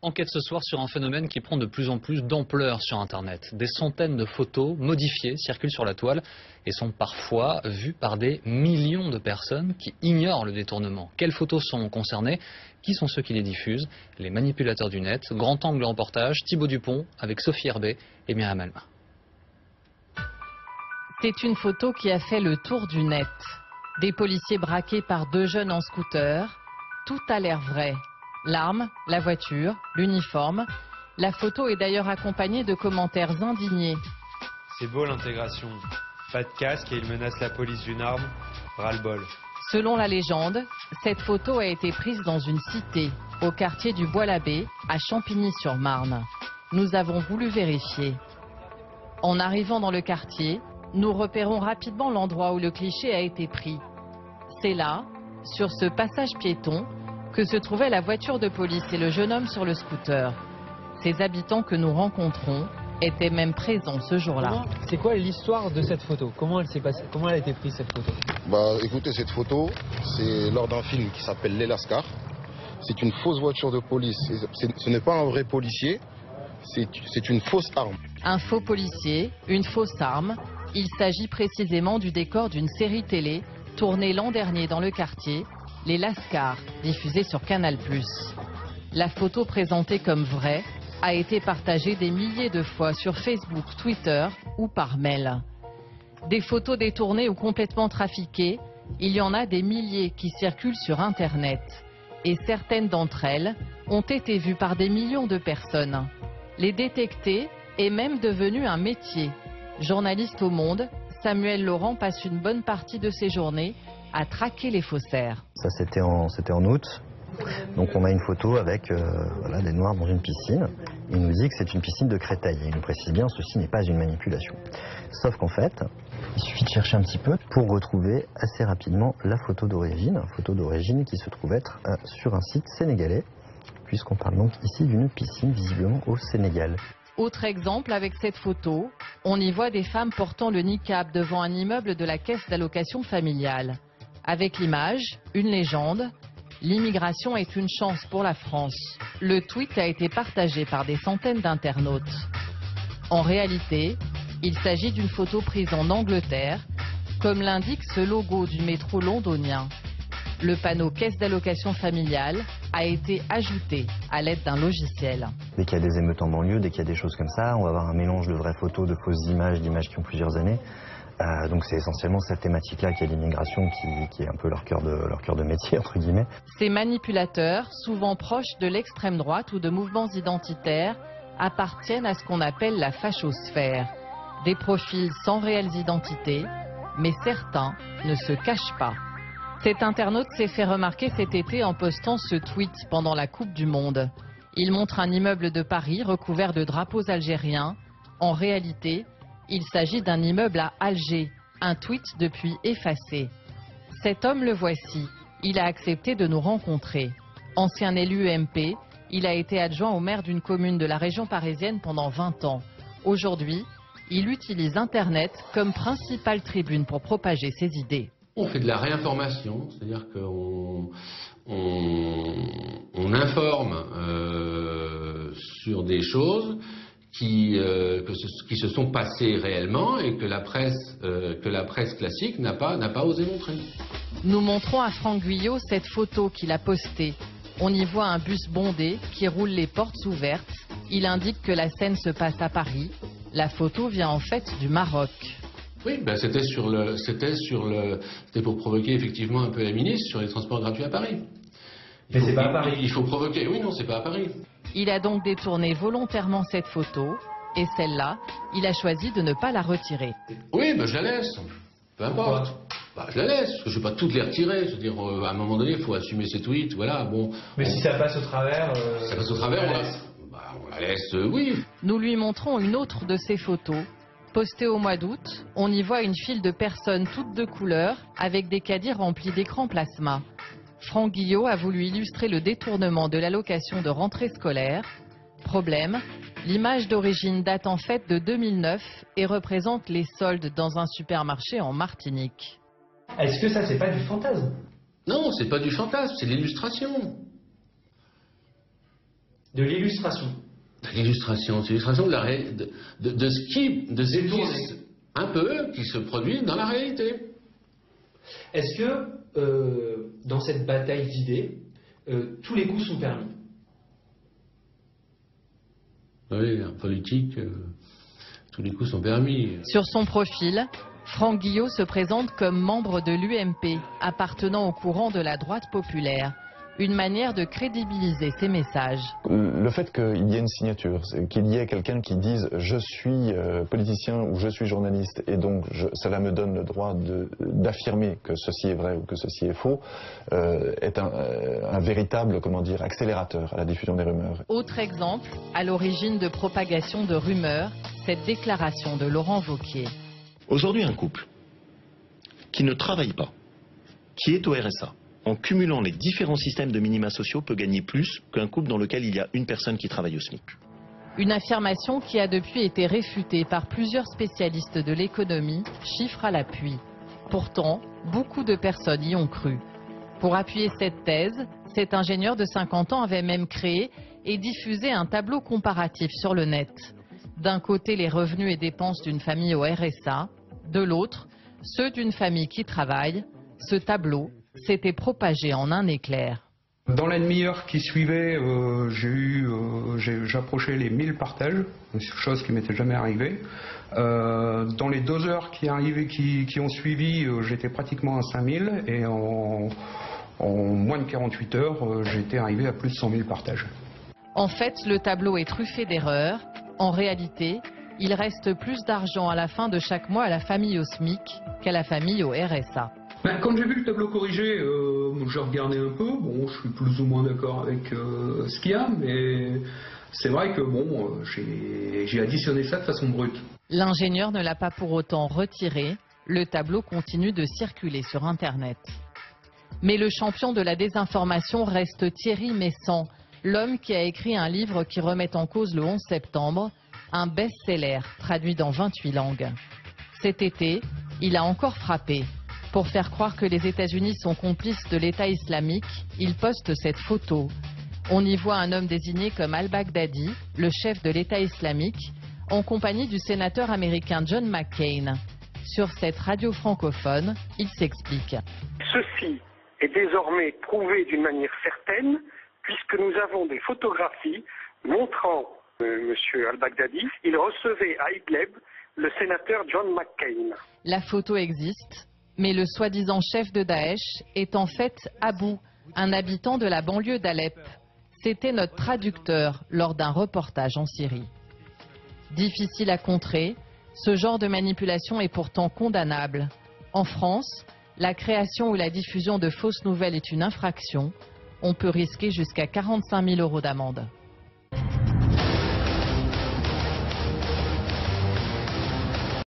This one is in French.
Enquête ce soir sur un phénomène qui prend de plus en plus d'ampleur sur Internet. Des centaines de photos modifiées circulent sur la toile et sont parfois vues par des millions de personnes qui ignorent le détournement. Quelles photos sont concernées? Qui sont ceux qui les diffusent? Les manipulateurs du net. Grand angle reportage, Thibaut Dupont avec Sophie Herbet et Myriam Alma. C'est une photo qui a fait le tour du net. Des policiers braqués par deux jeunes en scooter. Tout a l'air vrai. L'arme, la voiture, l'uniforme. La photo est d'ailleurs accompagnée de commentaires indignés. C'est beau l'intégration. Pas de casque et il menace la police d'une arme. Ras-le-bol. Selon la légende, cette photo a été prise dans une cité, au quartier du Bois-l'Abbé, à Champigny-sur-Marne. Nous avons voulu vérifier. En arrivant dans le quartier, nous repérons rapidement l'endroit où le cliché a été pris. C'est là, sur ce passage piéton, que se trouvait la voiture de police et le jeune homme sur le scooter. Ces habitants que nous rencontrons étaient même présents ce jour-là. C'est quoi l'histoire de cette photo? Comment elle s'est passée? Comment elle a été prise cette photo? Écoutez, cette photo, c'est lors d'un film qui s'appelle Les Lascars. C'est une fausse voiture de police. Ce n'est pas un vrai policier, c'est une fausse arme. Un faux policier, une fausse arme. Il s'agit précisément du décor d'une série télé tournée l'an dernier dans le quartier, Les Lascars, diffusée sur Canal+. La photo présentée comme vraie a été partagée des milliers de fois sur Facebook, Twitter ou par mail. Des photos détournées ou complètement trafiquées, il y en a des milliers qui circulent sur Internet. Et certaines d'entre elles ont été vues par des millions de personnes. Les détecter est même devenu un métier. Journaliste au Monde, Samuel Laurent passe une bonne partie de ses journées à traquer les faussaires. Ça c'était en août. Donc on a une photo avec des noirs dans une piscine. Il nous dit que c'est une piscine de Créteil. Et il nous précise bien, ceci n'est pas une manipulation. Sauf qu'en fait, il suffit de chercher un petit peu pour retrouver assez rapidement la photo d'origine qui se trouve être sur un site sénégalais, puisqu'on parle donc ici d'une piscine visiblement au Sénégal. Autre exemple avec cette photo, on y voit des femmes portant le niqab devant un immeuble de la caisse d'allocation familiale. Avec l'image, une légende, l'immigration est une chance pour la France. Le tweet a été partagé par des centaines d'internautes. En réalité, il s'agit d'une photo prise en Angleterre, comme l'indique ce logo du métro londonien. Le panneau caisse d'allocation familiale a été ajouté à l'aide d'un logiciel. Dès qu'il y a des émeutes en banlieue, dès qu'il y a des choses comme ça, on va avoir un mélange de vraies photos, de fausses images, d'images qui ont plusieurs années. Donc c'est essentiellement cette thématique-là qui est l'immigration, qui est un peu leur cœur de métier, entre guillemets. Ces manipulateurs, souvent proches de l'extrême droite ou de mouvements identitaires, appartiennent à ce qu'on appelle la fachosphère. Des profils sans réelles identités, mais certains ne se cachent pas. Cet internaute s'est fait remarquer cet été en postant ce tweet pendant la Coupe du Monde. Il montre un immeuble de Paris recouvert de drapeaux algériens. En réalité, il s'agit d'un immeuble à Alger, un tweet depuis effacé. Cet homme le voici, il a accepté de nous rencontrer. Ancien élu UMP, il a été adjoint au maire d'une commune de la région parisienne pendant 20 ans. Aujourd'hui, il utilise Internet comme principale tribune pour propager ses idées. On fait de la réinformation, c'est-à-dire qu'on informe sur des choses qui se sont passées réellement et que la presse classique n'a pas osé montrer. Nous montrons à Franck Guyot cette photo qu'il a postée. On y voit un bus bondé qui roule les portes ouvertes. Il indique que la scène se passe à Paris. La photo vient en fait du Maroc. Oui, c'était pour provoquer effectivement un peu la ministre sur les transports gratuits à Paris. Mais c'est pas à Paris. Il faut provoquer. Oui, non, c'est pas à Paris. Il a donc détourné volontairement cette photo et celle-là, il a choisi de ne pas la retirer. Oui, je la laisse. Peu importe. Je la laisse, parce que je ne vais pas toutes les retirer. Je veux dire, à un moment donné, il faut assumer ses tweets. Voilà, bon. Mais si ça passe au travers... Ça passe au travers, on la laisse, oui. Nous lui montrons une autre de ces photos. Postée au mois d'août, on y voit une file de personnes toutes de couleur avec des caddies remplis d'écrans plasma. Franck Guyot a voulu illustrer le détournement de l'allocation de rentrée scolaire. Problème, l'image d'origine date en fait de 2009 et représente les soldes dans un supermarché en Martinique. Est-ce que ça, c'est pas du fantasme? Non, c'est pas du fantasme, c'est de l'illustration. De l'illustration. L'illustration, c'est l'illustration de ce qui un peu qui se produit dans la réalité. Est-ce que dans cette bataille d'idées, tous les coups sont permis? Oui, en politique, tous les coups sont permis. Sur son profil, Franck Guillot se présente comme membre de l'UMP, appartenant au courant de la droite populaire. Une manière de crédibiliser ses messages. Le fait qu'il y ait une signature, qu'il y ait quelqu'un qui dise « je suis politicien » ou « je suis journaliste » et donc cela me donne le droit d'affirmer que ceci est vrai ou que ceci est faux, est un véritable, comment dire, accélérateur à la diffusion des rumeurs. Autre exemple, à l'origine de propagation de rumeurs, cette déclaration de Laurent Wauquiez. Aujourd'hui, un couple qui ne travaille pas, qui est au RSA, en cumulant les différents systèmes de minima sociaux, peut gagner plus qu'un couple dans lequel il y a une personne qui travaille au SMIC. Une affirmation qui a depuis été réfutée par plusieurs spécialistes de l'économie, chiffres à l'appui. Pourtant, beaucoup de personnes y ont cru. Pour appuyer cette thèse, cet ingénieur de 50 ans avait même créé et diffusé un tableau comparatif sur le net. D'un côté, les revenus et dépenses d'une famille au RSA, de l'autre, ceux d'une famille qui travaille. Ce tableau s'était propagé en un éclair. Dans la demi-heure qui suivait, j'approchais les 1000 partages, chose qui m'était jamais arrivée. Dans les 2 heures qui ont suivi, j'étais pratiquement à 5000 et en moins de 48 heures, j'étais arrivé à plus de 100 000 partages. En fait, le tableau est truffé d'erreurs. En réalité, il reste plus d'argent à la fin de chaque mois à la famille au SMIC qu'à la famille au RSA. Quand j'ai vu le tableau corrigé, j'ai regardé un peu. Bon, je suis plus ou moins d'accord avec ce qu'il y a, mais c'est vrai que bon, j'ai additionné ça de façon brute. L'ingénieur ne l'a pas pour autant retiré. Le tableau continue de circuler sur Internet. Mais le champion de la désinformation reste Thierry Meyssan, l'homme qui a écrit un livre qui remet en cause le 11 septembre, un best-seller traduit dans 28 langues. Cet été, il a encore frappé. Pour faire croire que les États-Unis sont complices de l'État islamique, il poste cette photo. On y voit un homme désigné comme al-Baghdadi, le chef de l'État islamique, en compagnie du sénateur américain John McCain. Sur cette radio francophone, il s'explique. Ceci est désormais prouvé d'une manière certaine, puisque nous avons des photographies montrant M. al-Baghdadi. Il recevait à Idlib le sénateur John McCain. La photo existe. Mais le soi-disant chef de Daesh est en fait Abou, un habitant de la banlieue d'Alep. C'était notre traducteur lors d'un reportage en Syrie. Difficile à contrer, ce genre de manipulation est pourtant condamnable. En France, la création ou la diffusion de fausses nouvelles est une infraction. On peut risquer jusqu'à 45 000 € d'amende.